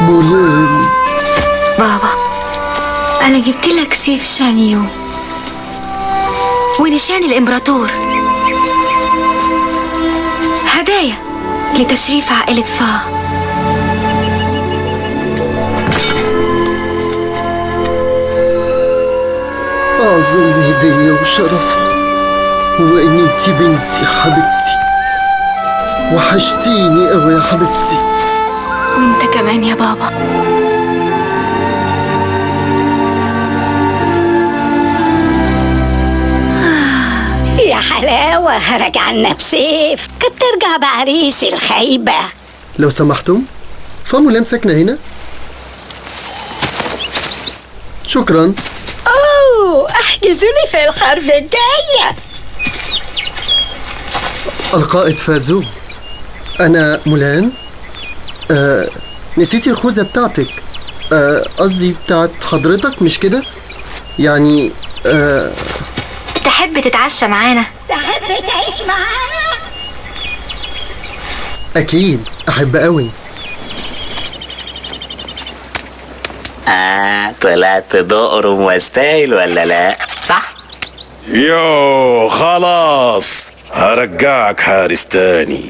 مولان. بابا، أنا جبت لك سيف شانيو ونشان الإمبراطور، هدايا لتشريف عائلة فا. أعظم هدية وشرف هو إن انتي بنتي حبيبتي، وحشتيني أوي يا حبيبتي. وانت كمان يا بابا. يا حلاوة، رجعنا بسيف. كنت ترجع بعريسي الخايبة. لو سمحتم، فمولان ساكنة هنا؟ شكرا. أوه، احجزوا لي في الحرب الجاية. القائد فازو، أنا مولان. نسيتي الخوذة بتاعتك، قصدي بتاعت حضرتك، مش كده؟ يعني تحب تتعشى معانا؟ تحب تعيش معانا؟ أكيد أحب أوي. طلعت دقرم واستايل ولا لا؟ صح؟ يو خلاص، هرجعك حارس تاني.